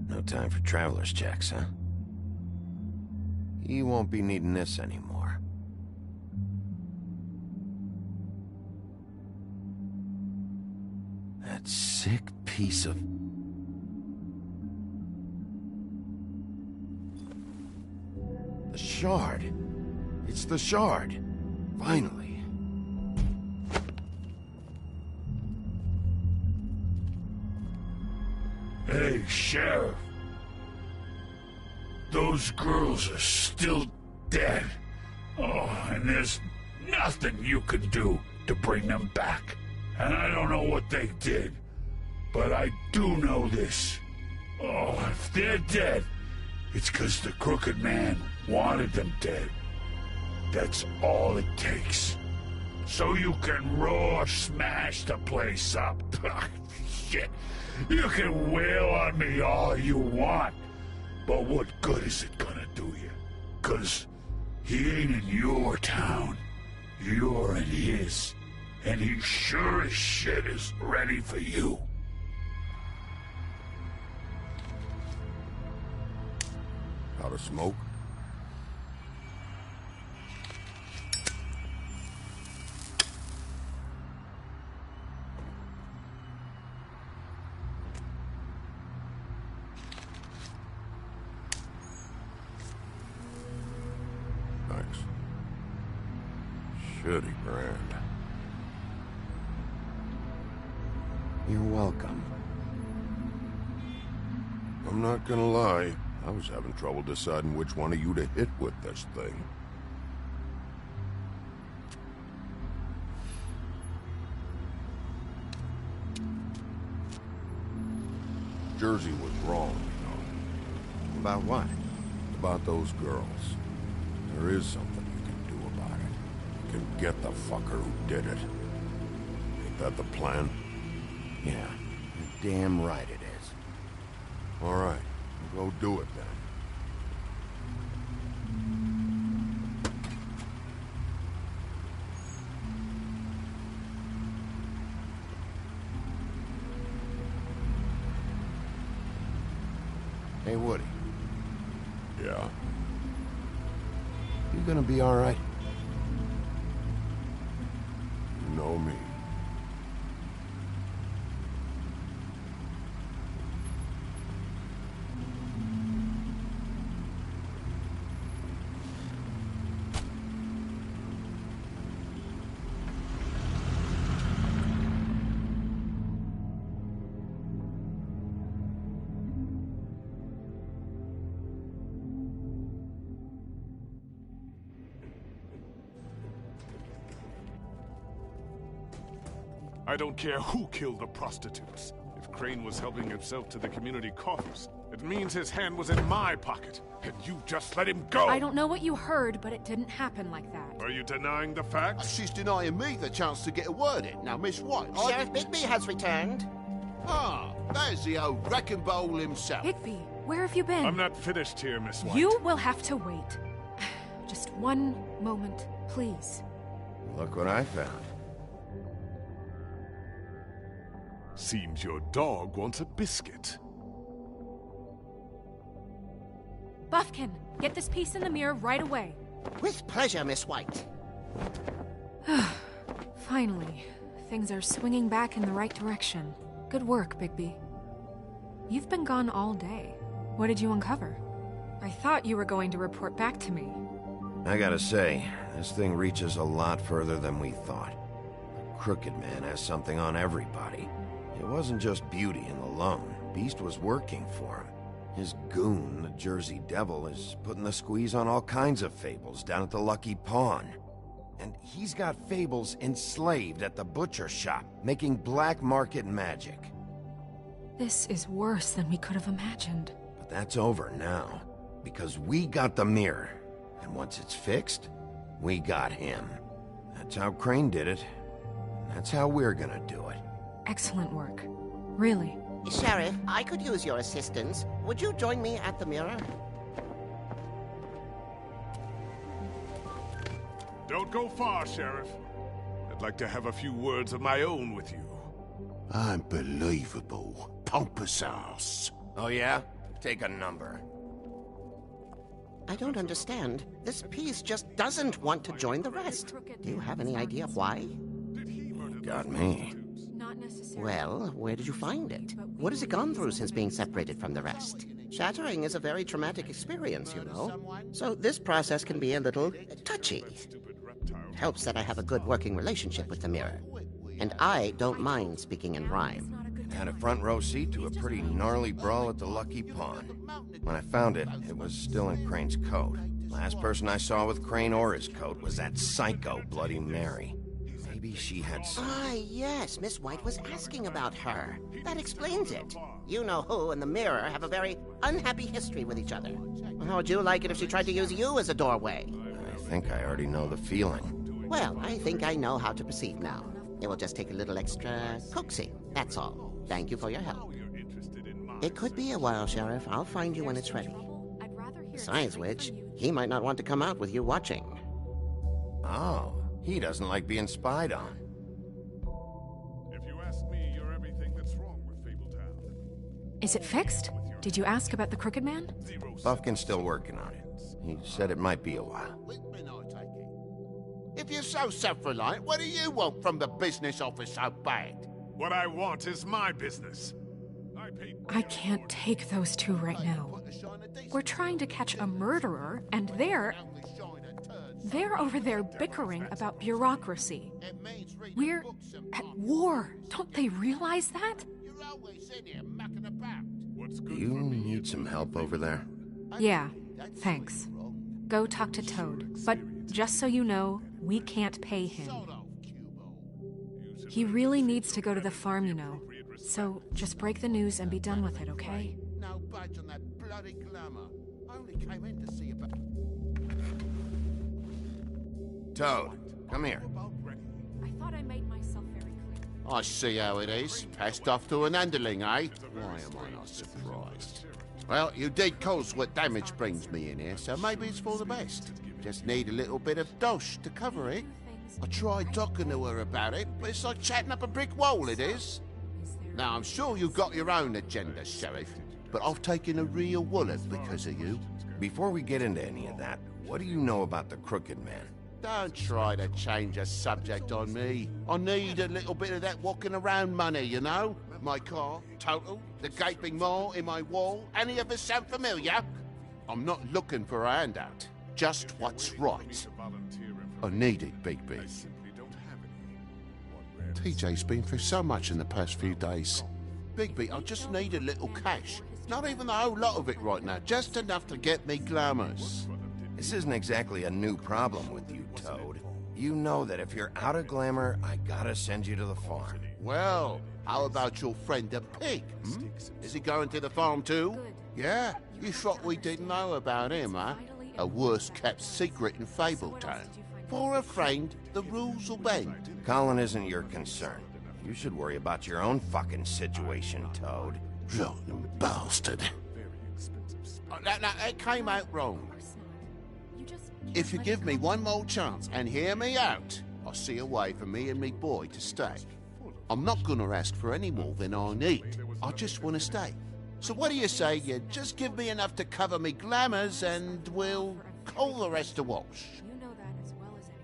No time for traveler's checks, huh? He won't be needing this anymore. That sick piece of... The shard. It's the shard. Finally. Hey, Sheriff. Those girls are still dead. Oh, and there's nothing you can do to bring them back. And I don't know what they did, but I do know this. Oh, if they're dead, it's 'cause the Crooked Man wanted them dead. That's all it takes. So you can roar smash the place up. Shit. You can wail on me all you want, but what good is it gonna do you? 'Cause he ain't in your town. You're in his. And he sure as shit is ready for you. Out of smoke? Thanks. Shitty brand. You're welcome. I'm not gonna lie, I was having trouble deciding which one of you to hit with this thing. Jersey was wrong, you know. About what? About those girls. There is something you can do about it. You can get the fucker who did it. Ain't that the plan? Yeah, you're damn right it is. All right, we'll go do it then. Hey, Woody. Yeah? You gonna be all right? You know me. I don't care who killed the prostitutes. If Crane was helping himself to the community coffers, it means his hand was in my pocket, and you just let him go! I don't know what you heard, but it didn't happen like that. Are you denying the facts? She's denying me the chance to get a word in. Now, Miss White... Sheriff Bigby has returned. Ah, there's the old wrecking bowl himself. Bigby, where have you been? I'm not finished here, Miss White. You will have to wait. Just one moment, please. Look what I found. Seems your dog wants a biscuit. Buffkin, get this piece in the mirror right away. With pleasure, Miss White. Finally, things are swinging back in the right direction. Good work, Bigby. You've been gone all day. What did you uncover? I thought you were going to report back to me. I gotta say, this thing reaches a lot further than we thought. The Crooked Man has something on everybody. It wasn't just Beauty and the Lone. Beast was working for him. His goon, the Jersey Devil, is putting the squeeze on all kinds of Fables down at the Lucky Pawn. And he's got Fables enslaved at the butcher shop, making black market magic. This is worse than we could have imagined. But that's over now, because we got the mirror. And once it's fixed, we got him. That's how Crane did it. And that's how we're gonna do it. Excellent work. Really. Sheriff, I could use your assistance. Would you join me at the mirror? Don't go far, Sheriff. I'd like to have a few words of my own with you. Unbelievable. Pompous ass. Oh yeah? Take a number. I don't understand. This piece just doesn't want to join the rest. Do you have any idea why? Got me. Well, where did you find it? What has it gone through since being separated from the rest? Shattering is a very traumatic experience, you know. So this process can be a little touchy. It helps that I have a good working relationship with the mirror. And I don't mind speaking in rhyme. Had a front row seat to a pretty gnarly brawl at the Lucky Pawn. When I found it, it was still in Crane's coat. Last person I saw with Crane or his coat was that psycho Bloody Mary. Maybe she had some... Ah, yes, Miss White was asking about her. That explains it. You know who and the mirror have a very unhappy history with each other. How would you like it if she tried to use you as a doorway? I think I already know the feeling. Well, I think I know how to proceed now. It will just take a little extra coaxing, that's all. Thank you for your help. It could be a while, Sheriff. I'll find you when it's ready. Besides which, he might not want to come out with you watching. Oh, he doesn't like being spied on. If you ask me, you're everything that's wrong with Fabletown. Is it fixed? Did you ask about the Crooked Man? Buffkin's still working on it. He said it might be a while. If you're so self-reliant, what do you want from the business office so bad? What I want is my business. I can't take those two right now. We're trying to catch a murderer, and they're over there bickering about bureaucracy. We're at war. Don't they realize that? Do you need some help over there? Yeah, thanks. Go talk to Toad. But just so you know, we can't pay him. He really needs to go to the farm, you know. So just break the news and be done with it, okay? No budge on that bloody glamour. Only came in to see about... Toad, come here. I thought I made myself very clear. I see how it is. Passed off to an underling, eh? Why am I not surprised? Well, you did cause what damage brings me in here, so maybe it's for the best. Just need a little bit of dosh to cover it. I tried talking to her about it, but it's like chatting up a brick wall, it is. Now, I'm sure you've got your own agenda, Sheriff, but I've taken a real wallet because of you. Before we get into any of that, what do you know about the Crooked Man? Don't try to change a subject on me. I need a little bit of that walking around money, you know? My car, total, the gaping maw in my wall. Any of us sound familiar? I'm not looking for a handout. Just what's right. I need it, Bigby. TJ's been through so much in the past few days. Bigby, I just need a little cash. Not even a whole lot of it right now, just enough to get me glamours. This isn't exactly a new problem with you, Toad. You know that if you're out of glamour, I gotta send you to the farm. Well, how about your friend the pig? Hmm? Is he going to the farm too? Yeah? You thought we didn't know about him, huh? A worst-kept secret in Fabletown. For a friend, the rules will bend. Colin isn't your concern. You should worry about your own fucking situation, Toad. Rotten bastard. Now, it came out wrong. If you give me one more chance and hear me out, I'll see a way for me and me boy to stay. I'm not gonna ask for any more than I need. I just want to stay. So what do you say you just give me enough to cover me glamours and we'll call the rest a wash?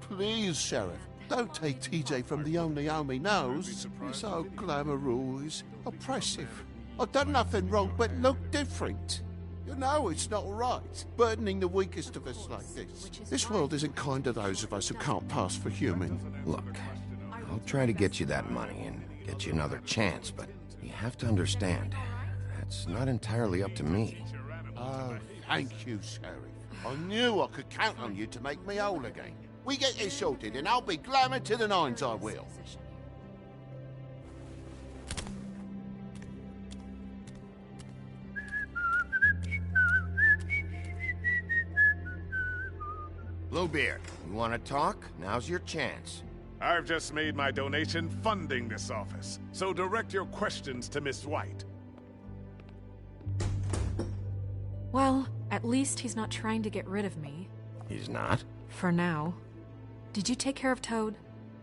Please, Sheriff, don't take TJ from the only home he knows. He's so glamorous, oppressive. I've done nothing wrong but look different. You know it's not right, burdening the weakest of us like this. This world isn't kind to those of us who can't pass for human. Look, I'll try to get you that money and get you another chance, but you have to understand, that's not entirely up to me. Oh, thank you, Sheriff. I knew I could count on you to make me whole again. We get this sorted and I'll be glamour to the nines, I will. Bluebeard, you want to talk? Now's your chance. I've just made my donation funding this office, so direct your questions to Miss White. Well, at least he's not trying to get rid of me. He's not? For now. Did you take care of Toad?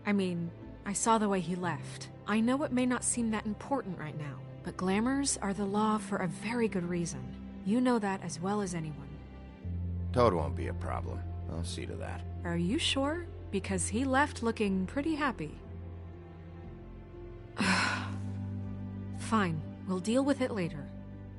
I mean, I saw the way he left. I know it may not seem that important right now, but glamours are the law for a very good reason. You know that as well as anyone. Toad won't be a problem. I'll see to that. Are you sure? Because he left looking pretty happy. Fine, we'll deal with it later.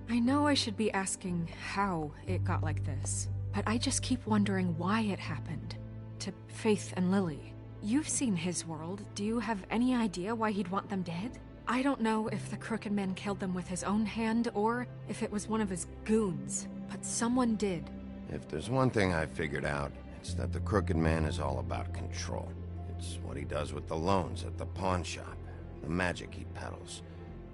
I know I should be asking how it got like this, but I just keep wondering why it happened. To Faith and Lily. You've seen his world. Do you have any idea why he'd want them dead? I don't know if the Crooked Man killed them with his own hand or if it was one of his goons, but someone did. If there's one thing I've figured out, it's that the Crooked Man is all about control. It's what he does with the loans at the pawn shop, the magic he peddles,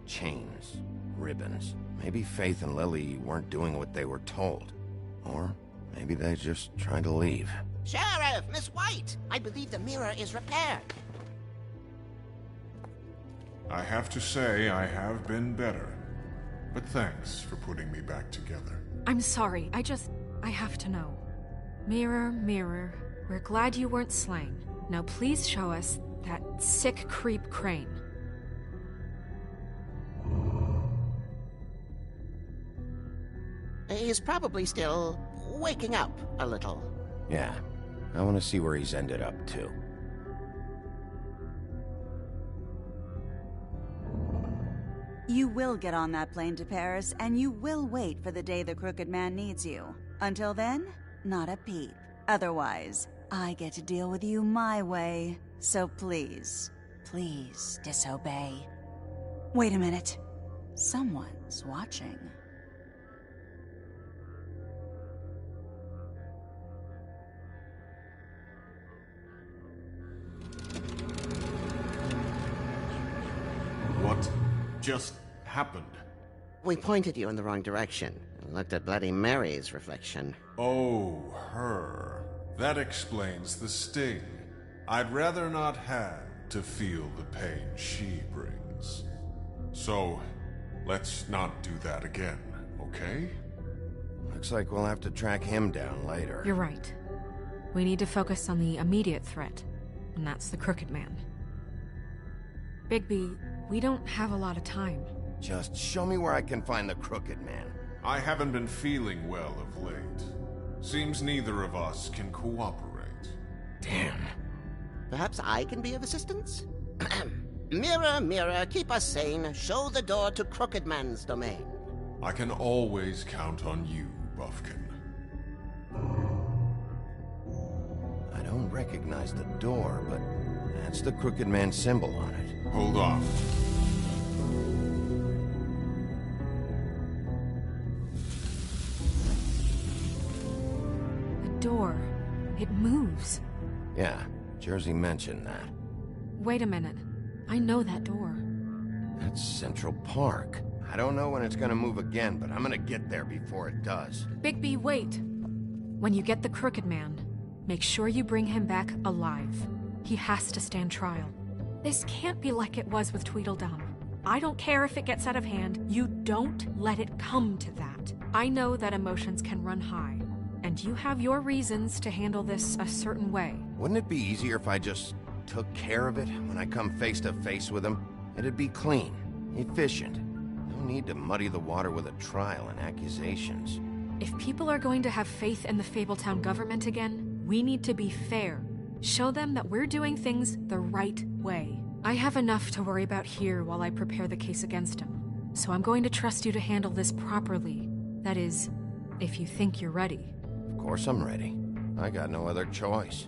chains, ribbons. Maybe Faith and Lily weren't doing what they were told. Or maybe they just tried to leave. Sheriff, Miss White! I believe the mirror is repaired. I have to say I have been better. But thanks for putting me back together. I'm sorry, I have to know. Mirror, mirror, we're glad you weren't slain. Now please show us that sick creep Crane. He's probably still waking up a little. Yeah, I want to see where he's ended up, too. You will get on that plane to Paris, and you will wait for the day the Crooked Man needs you. Until then, not a peep. Otherwise, I get to deal with you my way. So please, please disobey. Wait a minute. Someone's watching. What just happened? We pointed you in the wrong direction and looked at Bloody Mary's reflection. Oh, her. That explains the sting. I'd rather not have to feel the pain she brings. So, let's not do that again, okay? Looks like we'll have to track him down later. You're right. We need to focus on the immediate threat, and that's the Crooked Man. Bigby, we don't have a lot of time. Just show me where I can find the Crooked Man. I haven't been feeling well of late. Seems neither of us can cooperate. Damn. Perhaps I can be of assistance? Mirror, mirror, keep us sane. Show the door to Crooked Man's domain. I can always count on you, Buffkin. I don't recognize the door, but that's the Crooked Man symbol on it. Hold on. The door. It moves. Yeah, Jersey mentioned that. Wait a minute. I know that door. That's Central Park. I don't know when it's gonna move again, but I'm gonna get there before it does. Bigby, wait. When you get the Crooked Man, make sure you bring him back alive. He has to stand trial. This can't be like it was with Tweedledum. I don't care if it gets out of hand. You don't let it come to that. I know that emotions can run high, and you have your reasons to handle this a certain way. Wouldn't it be easier if I just took care of it when I come face to face with him? It'd be clean, efficient. No need to muddy the water with a trial and accusations. If people are going to have faith in the Fabletown government again, we need to be fair. Show them that we're doing things the right way. I have enough to worry about here while I prepare the case against him. So I'm going to trust you to handle this properly. That is, if you think you're ready. Of course I'm ready. I got no other choice.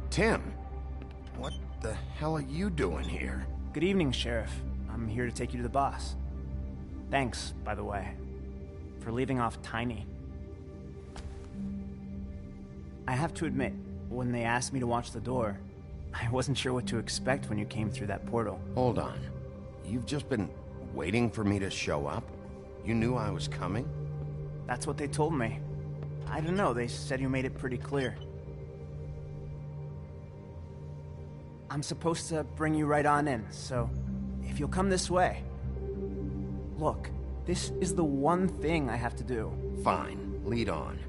Tim, what the hell are you doing here? Good evening, Sheriff. I'm here to take you to the boss. Thanks, by the way, for leaving off Tiny. I have to admit, when they asked me to watch the door, I wasn't sure what to expect when you came through that portal. Hold on. You've just been waiting for me to show up? You knew I was coming? That's what they told me. I don't know, they said you made it pretty clear. I'm supposed to bring you right on in, so if you'll come this way. Look, this is the one thing I have to do. Fine, lead on.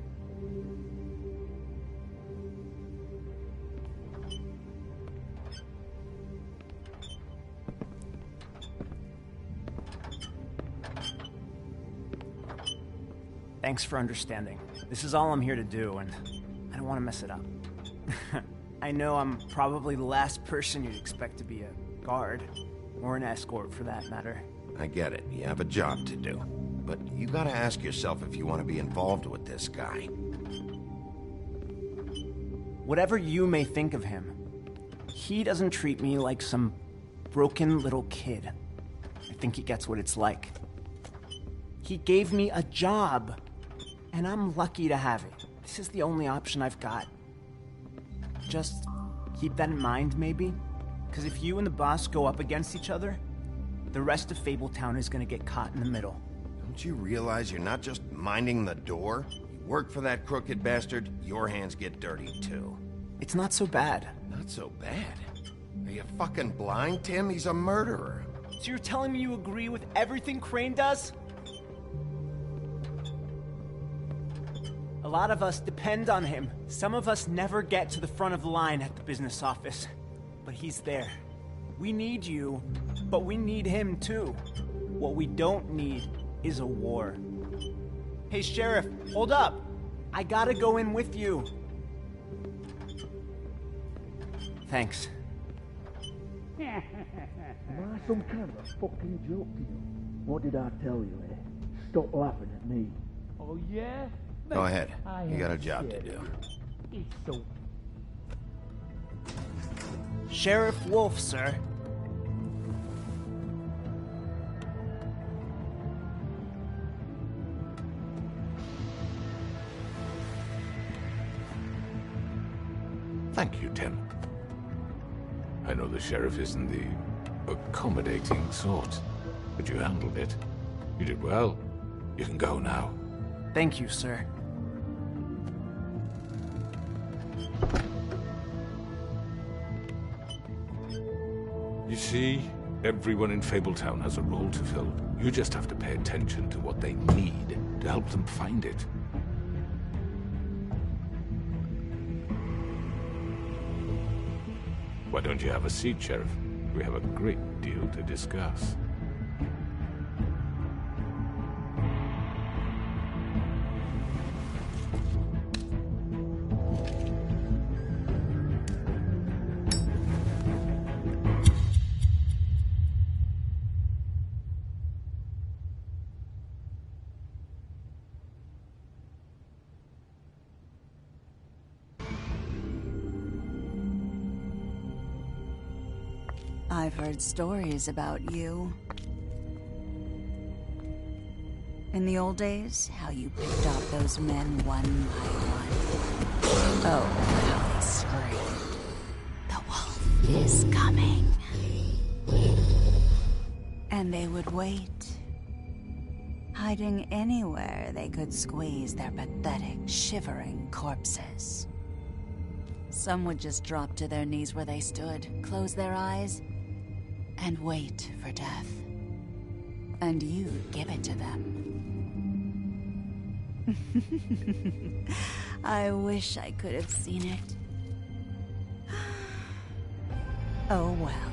Thanks for understanding. This is all I'm here to do, and I don't want to mess it up. I know I'm probably the last person you'd expect to be a guard, or an escort for that matter. I get it. You have a job to do. But you gotta ask yourself if you want to be involved with this guy. Whatever you may think of him, he doesn't treat me like some broken little kid. I think he gets what it's like. He gave me a job, and I'm lucky to have it. This is the only option I've got. Just keep that in mind, maybe? Because if you and the boss go up against each other, the rest of Fabletown is gonna get caught in the middle. Don't you realize you're not just minding the door? You work for that crooked bastard, your hands get dirty too. It's not so bad. Not so bad? Are you fucking blind, Tim? He's a murderer. So you're telling me you agree with everything Crane does? A lot of us depend on him. Some of us never get to the front of the line at the business office. But he's there. We need you, but we need him too. What we don't need is a war. Hey, Sheriff, hold up. I gotta go in with you. Thanks. Am I some kind of a fucking joke to you? What did I tell you, eh? Stop laughing at me. Oh, yeah? Go ahead. You got a job to do. It's so... Sheriff Wolf, sir. Thank you, Tim. I know the sheriff isn't the accommodating sort, but you handled it. You did well. You can go now. Thank you, sir. You see, everyone in Fabletown has a role to fill. You just have to pay attention to what they need to help them find it. Why don't you have a seat, Sheriff? We have a great deal to discuss. I've heard stories about you. In the old days, how you picked off those men one by one. Oh, how they screamed. The wolf is coming. And they would wait, hiding anywhere they could squeeze their pathetic, shivering corpses. Some would just drop to their knees where they stood, close their eyes, and wait for death. And you'd give it to them. I wish I could have seen it. Oh well.